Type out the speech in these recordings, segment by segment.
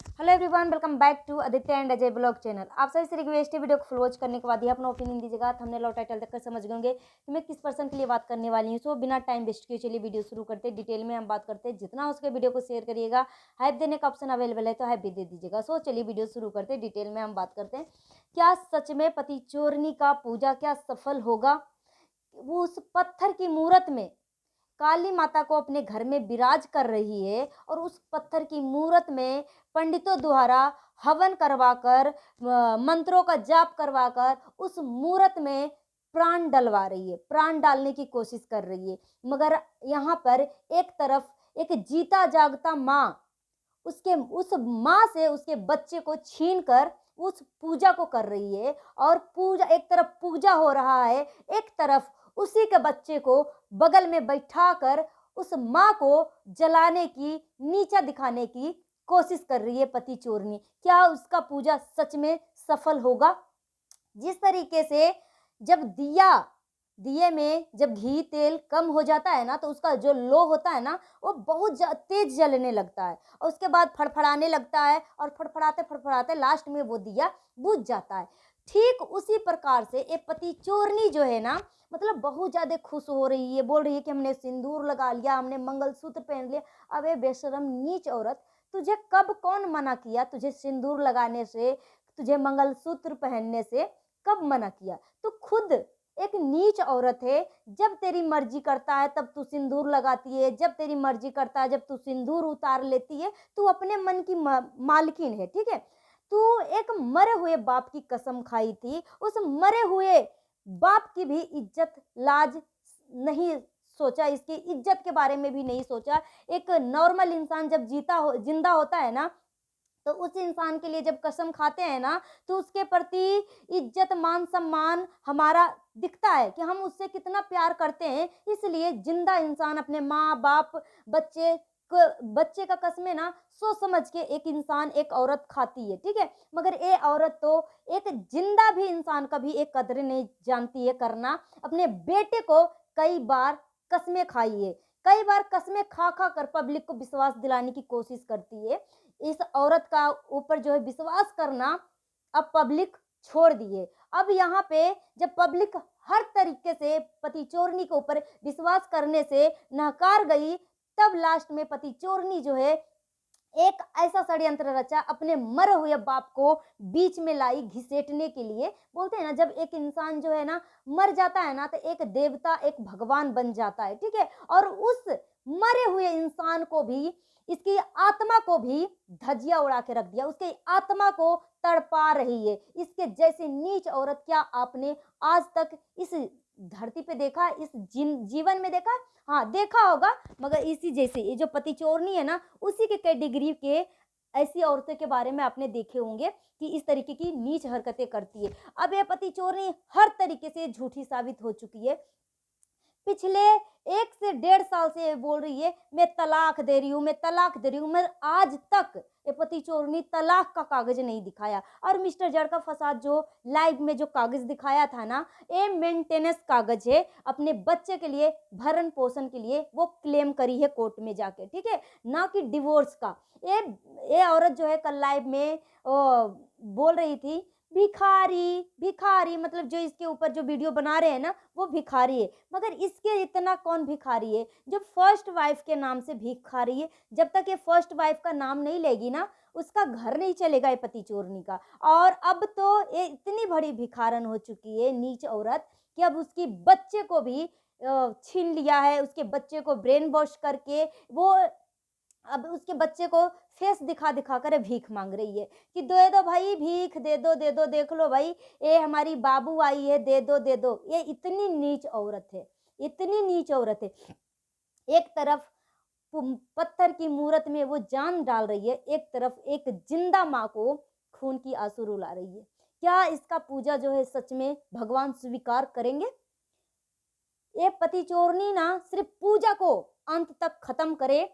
Hello everyone, welcome back to Aditya and Ajay blog channel. आप सभी से रिक्वेस्ट है, वीडियो को फुल वॉच करने के बाद ही अपना ओपिनियन दीजिएगा। थंबनेल और टाइटल देखकर समझ गए कि मैं किस पर्सन के लिए बात करने वाली हूँ। सो बिना टाइम वेस्ट किए चलिए वीडियो शुरू करते हैं। डिटेल में हम बात करते हैं, जितना हो सके वीडियो को शेयर करिएगा। हाइप देने का ऑप्शन अवेलेबल है तो हाइप भी दे दीजिएगा। सो चलिए वीडियो शुरू करते हैं। डिटेल में हम बात करते हैं, क्या सच में पति चोरनी का पूजा क्या सफल होगा। वो उस पत्थर की मूरत में काली माता को अपने घर में विराज कर रही है और उस पत्थर की मूरत में पंडितों द्वारा हवन करवाकर मंत्रों का जाप करवाकर उस मूरत में प्राण डलवा रही है, प्राण डालने की कोशिश कर रही है। मगर यहाँ पर एक तरफ एक जीता जागता माँ उसके उस माँ से उसके बच्चे को छीन कर उस पूजा को कर रही है। और पूजा, एक तरफ पूजा हो रहा है, एक तरफ उसी के बच्चे को बगल में बैठाकर उस माँ को जलाने की, नीचा दिखाने की कोशिश कर रही है पति चोरनी। क्या उसका पूजा सच में सफल होगा। जिस तरीके से जब दिए में जब घी तेल कम हो जाता है ना, तो उसका जो लो होता है ना, वो बहुत तेज जलने लगता है और उसके बाद फड़फड़ाने लगता है और फड़फड़ाते फड़फड़ाते लास्ट में वो दिया बुझ जाता है। ठीक उसी प्रकार से ये पति चोरनी जो है ना, मतलब बहुत ज्यादा खुश हो रही है, बोल रही है कि हमने सिंदूर लगा लिया, हमने मंगलसूत्र पहन लिया। अबे बेशरम नीच औरत, तुझे कब कौन मना किया? तुझे सिंदूर लगाने से, तुझे मंगलसूत्र पहनने से कब मना किया? तू खुद एक नीच औरत है। जब तेरी मर्जी करता है तब तू सिंदूर लगाती है, जब तेरी मर्जी करता है जब तू सिंदूर उतार लेती है। तू अपने मन की मालकिन है, ठीक है। तू एक मरे हुए बाप की कसम खाई थी, उस मरे हुए बाप की भी इज्जत लाज नहीं सोचा, इसकी इज्जत के बारे में भी नहीं सोचा। एक नॉर्मल इंसान जब जिंदा होता है ना, तो उस इंसान के लिए जब कसम खाते हैं ना, तो उसके प्रति इज्जत मान सम्मान हमारा दिखता है कि हम उससे कितना प्यार करते हैं। इसलिए जिंदा इंसान अपने माँ बाप बच्चे का कसमें ना सोच समझ के एक इंसान, एक औरत खाती है, ठीक है। मगर ये औरत तो एक जिंदा भी इंसान का भी एक कदर नहीं जानती है करना। अपने बेटे को कई बार कसमें खाई है, कई बार कसमें खा खा कर पब्लिक को विश्वास दिलाने की कोशिश करती है। इस औरत का ऊपर जो है विश्वास करना अब पब्लिक छोड़ दिए। अब यहाँ पे जब पब्लिक हर तरीके से पति चोरनी के ऊपर विश्वास करने से नकार गई, तब लास्ट में पति चोरनी जो है एक ऐसा षड्यंत्र रचा, अपने मरे हुए बाप को बीच में लाई घिसेटने के लिए। बोलते हैं ना, जब एक इंसान जो है ना मर जाता है ना, तो एक देवता, एक भगवान बन जाता है, ठीक है। और उस मरे हुए इंसान को भी, इसकी आत्मा को भी धजिया उड़ा के रख दिया, उसकी आत्मा को तड़पा रही है। इसके जैसे नीच औरत क्या आपने आज तक इस धरती पे देखा, इस जीवन में देखा? हाँ, देखा होगा। मगर इसी जैसे ये जो पति चोरनी है ना, उसी के कैटेगरी के ऐसी औरतों के बारे में आपने देखे होंगे कि इस तरीके की नीच हरकतें करती है। अब ये पति चोरनी हर तरीके से झूठी साबित हो चुकी है। पिछले 1 से 1.5 साल से ये बोल रही है मैं तलाक दे रही हूँ, मैं तलाक दे रही हूँ, मगर आज तक ये पति चोरनी तलाक का कागज नहीं दिखाया। और मिस्टर जड़का फसाद जो लाइव में जो कागज दिखाया था ना, ये मेंटेनेंस कागज है, अपने बच्चे के लिए भरण पोषण के लिए वो क्लेम करी है कोर्ट में जाके, ठीक है, ना कि डिवोर्स का। ये औरत जो है कल लाइव में बोल रही थी भिखारी भिखारी, मतलब जो इसके ऊपर जो वीडियो बना रहे हैं ना, वो भिखारी है। मगर इसके इतना कौन भिखारी है जो फर्स्ट वाइफ के नाम से भीख खा रही है? जब तक ये फर्स्ट वाइफ का नाम नहीं लेगी ना, उसका घर नहीं चलेगा ये पति चोरनी का। और अब तो ये इतनी बड़ी भिखारन हो चुकी है, नीच औरत, कि अब उसकी बच्चे को भी छीन लिया है। उसके बच्चे को ब्रेन वॉश करके वो अब उसके बच्चे को फेस दिखा दिखा कर भीख मांग रही है कि दे दो भाई, भीख दे दो, दे दो, देख लो भाई, ये हमारी बाबू आई है, दे दो, दे दो। ये इतनी नीच औरत है, इतनी नीच औरत है। एक तरफ पत्थर की मूरत में वो जान डाल रही है, एक तरफ एक जिंदा माँ को खून की आंसू रुला रही है। क्या इसका पूजा जो है सच में भगवान स्वीकार करेंगे? ये पति चोरनी ना सिर्फ पूजा को अंत तक खत्म करे,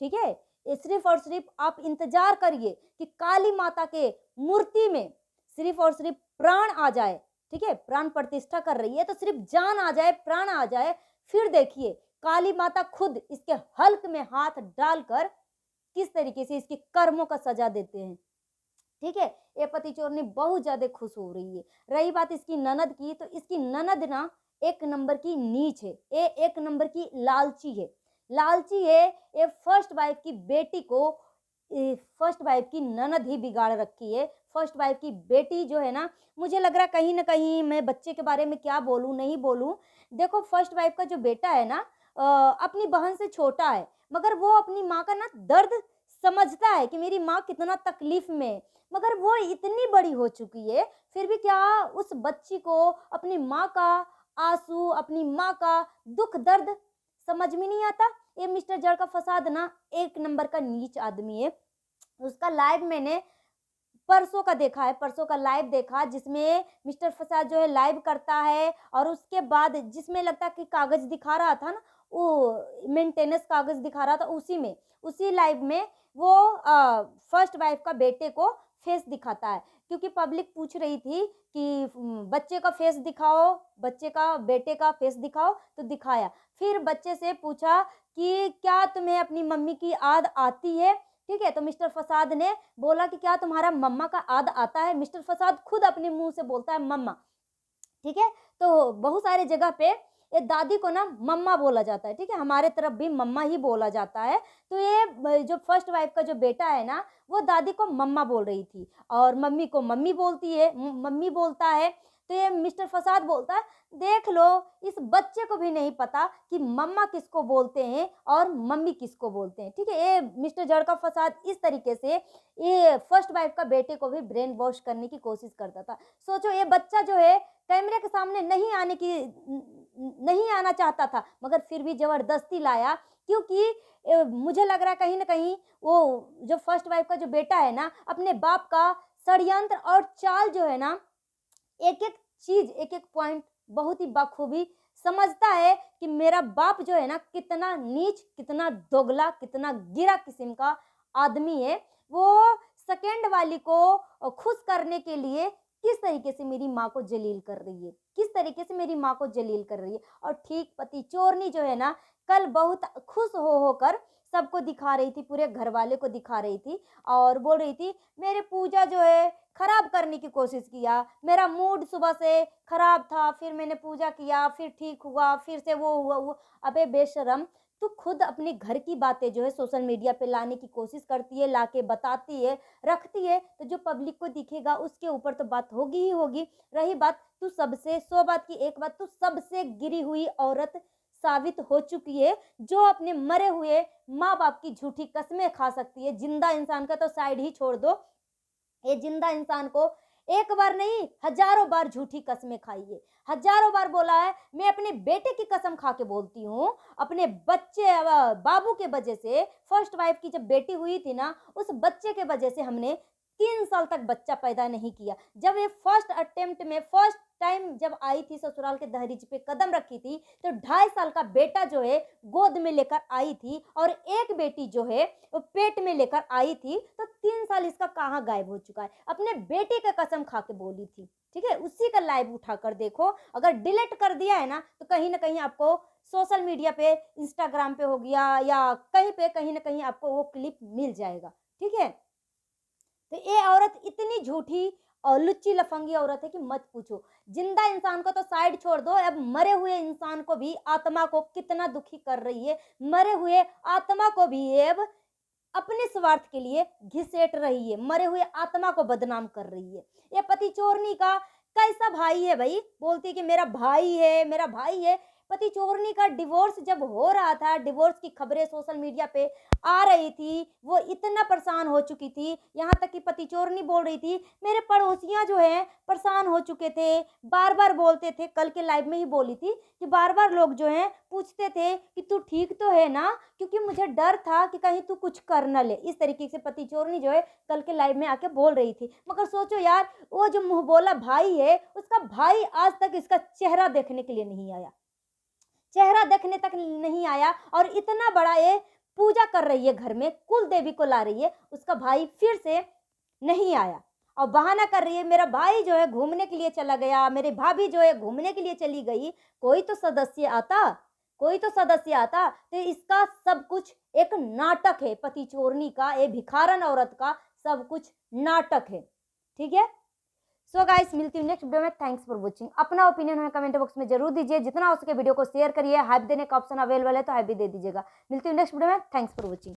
ठीक है। ये सिर्फ और सिर्फ आप इंतजार करिए कि काली माता के मूर्ति में सिर्फ और सिर्फ प्राण आ जाए, ठीक है। प्राण प्रतिष्ठा कर रही है तो सिर्फ जान आ जाए, प्राण आ जाए, फिर देखिए काली माता खुद इसके हल्क में हाथ डालकर किस तरीके से इसके कर्मों का सजा देते हैं। ठीक है, ये पति चोरनी बहुत ज्यादा खुश हो रही है। रही बात इसकी ननद की, तो इसकी ननद ना एक नंबर की नीच है, ये एक नंबर की लालची है। लालची है, ये फर्स्ट वाइफ की बेटी को, फर्स्ट वाइफ की ननद ही बिगाड़ रखी है। फर्स्ट वाइफ की बेटी जो है ना, मुझे लग रहा है कहीं ना कहीं, मैं बच्चे के बारे में क्या बोलूं नहीं बोलूं, देखो फर्स्ट वाइफ का जो बेटा है ना, अपनी बहन से छोटा है, मगर वो अपनी माँ का ना दर्द समझता है कि मेरी माँ कितना तकलीफ में है। मगर वो इतनी बड़ी हो चुकी है, फिर भी क्या उस बच्ची को अपनी माँ का आंसू, अपनी माँ का दुख दर्द समझ में नहीं आता। ये मिस्टर जड़ का फसाद ना एक नंबर का नीच आदमी है। उसका लाइव मैंने परसों का देखा है, परसों का लाइव देखा, जिसमें मिस्टर फसाद जो है लाइव करता है, और उसके बाद जिसमें लगता है कि कागज दिखा रहा था ना, वो मेंटेनेंस कागज दिखा रहा था, उसी में, उसी लाइव में वो फर्स्ट वाइफ का बेटे को फेस दिखाता है। क्योंकि पब्लिक पूछ रही थी कि बच्चे का फेस दिखाओ, बच्चे का बेटे का फेस दिखाओ, तो दिखाया। फिर बच्चे से पूछा कि क्या तुम्हें अपनी मम्मी की याद आती है? ठीक है, तो मिस्टर फसाद ने बोला कि क्या तुम्हारा मम्मा का याद आता है? मिस्टर फसाद खुद अपने मुंह से बोलता है मम्मा। ठीक है, तो बहुत सारे जगह पे ये दादी को ना मम्मा बोला जाता है। ठीक है, हमारे तरफ भी मम्मा ही बोला जाता है। तो ये जो फर्स्ट वाइफ का जो बेटा है ना, वो दादी को मम्मा बोल रही थी, और मम्मी को मम्मी बोलती है, मम्मी बोलता है। तो ये मिस्टर फसाद बोलता है, देख लो, इस बच्चे को भी नहीं पता कि मम्मा किसको बोलते हैं और मम्मी किसको बोलते हैं। ठीक है, ये मिस्टर जड़ का फसाद इस तरीके से ये फर्स्ट वाइफ का बेटे को भी ब्रेन वॉश करने की कोशिश करता था। सोचो, ये बच्चा जो है कैमरे के सामने नहीं आना चाहता था, मगर फिर भी जबरदस्ती लाया, क्योंकि मुझे लग रहा है कहीं ना कहीं वो जो फर्स्ट वाइफ का जो बेटा है ना, अपने बाप का षड्यंत्र और चाल जो है ना, एक एक चीज, एक एक पॉइंट बहुत ही बखूबी समझता है कि मेरा बाप जो है ना कितना नीच, कितना दोगला, कितना गिरा किस्म का आदमी है। वो सेकेंड वाली को खुश करने के लिए किस तरीके से मेरी माँ को जलील कर रही है, किस तरीके से मेरी माँ को जलील कर रही है। और ठीक पति चोरनी जो है ना, कल बहुत खुश हो होकर सबको दिखा रही थी, पूरे घर वाले को दिखा रही थी, और बोल रही थी मेरे पूजा जो है खराब करने की कोशिश किया, मेरा मूड सुबह से खराब था, फिर मैंने पूजा किया, फिर ठीक हुआ, फिर से वो हुआ। अबे बेशरम, तू खुद अपने घर की बातें जो है सोशल मीडिया पे लाने की कोशिश करती है, लाके बताती है, रखती है, तो जो पब्लिक को दिखेगा उसके ऊपर तो बात होगी ही होगी। रही बात, तू सबसे 100 बात की एक बात, तू सबसे गिरी हुई औरत साबित हो चुकी है, जो अपने मरे हुए माँ बाप की झूठी कस्में खा सकती है। जिंदा इंसान का तो साइड ही छोड़ दो, ये जिंदा इंसान को एक बार नहीं हजारों बार झूठी कस्में खाई है, हजारों बार बोला है। मैं अपने बेटे की कसम खा के बोलती हूँ, अपने बच्चे बाबू के वजह से, फर्स्ट वाइफ की जब बेटी हुई थी ना, उस बच्चे के वजह से हमने 3 साल तक बच्चा पैदा नहीं किया। जब ये फर्स्ट अटेम्प्ट में, फर्स्ट टाइम जब आई थी, ससुराल के दहलीज पे कदम रखी थी, तो 2.5 साल का बेटा जो है गोद में लेकर आई थी, और एक बेटी जो है वो पेट में लेकर आई थी। तो 3 साल इसका कहाँ गायब हो चुका है? अपने बेटे का कसम खा के बोली थी। ठीक है, उसी का लाइव उठाकर देखो। अगर डिलीट कर दिया है ना, तो कहीं ना कहीं आपको सोशल मीडिया पे, इंस्टाग्राम पे हो गया या कहीं पे, कहीं ना कहीं आपको वो क्लिप मिल जाएगा। ठीक है, तो ये औरत इतनी झूठी और लुच्ची लफंगी औरत है कि मत पूछो। जिंदा इंसान को तो साइड छोड़ दो, अब मरे हुए इंसान को भी, आत्मा को कितना दुखी कर रही है। मरे हुए आत्मा को भी अब अपने स्वार्थ के लिए घिसेट रही है, मरे हुए आत्मा को बदनाम कर रही है। ये पति चोरनी का कैसा भाई है भाई? बोलती है कि मेरा भाई है, मेरा भाई है। पति चोरनी का डिवोर्स जब हो रहा था, डिवोर्स की खबरें सोशल मीडिया पे आ रही थी, वो इतना परेशान हो चुकी थी, यहाँ तक कि पति चोरनी बोल रही थी मेरे पड़ोसियां जो है परेशान हो चुके थे, बार बार बोलते थे। कल के लाइव में ही बोली थी कि बार बार लोग जो है पूछते थे कि तू ठीक तो है ना, क्योंकि मुझे डर था कि कहीं तू कुछ कर न ले। इस तरीके से पति चोरनी जो है कल के लाइव में आके बोल रही थी। मगर सोचो यार, वो जो मुंह बोला भाई है, उसका भाई आज तक इसका चेहरा देखने के लिए नहीं आया, चेहरा देखने तक नहीं आया, और इतना बड़ा ये पूजा कर रही है घर में, कुल देवी को ला रही है, उसका भाई फिर से नहीं आया, और बहाना कर रही है मेरा भाई जो है घूमने के लिए चला गया, मेरी भाभी जो है घूमने के लिए चली गई। कोई तो सदस्य आता, कोई तो सदस्य आता, तो इसका सब कुछ एक नाटक है, पति चोरनी का, एक भिखारन औरत का, सब कुछ नाटक है। ठीक है, सो गाइस मिलती हूँ नेक्स्ट वीडियो में। Thanks for watching. अपना ओपिनियन हमें कमेंट बॉक्स में जरूर दीजिए, जितना हो सके वीडियो को शेयर करिए, हाइप देने का ऑप्शन अवेलेबल है तो हाइप भी दे दीजिएगा। मिलती हूँ नेक्स्ट वीडियो में। Thanks for watching.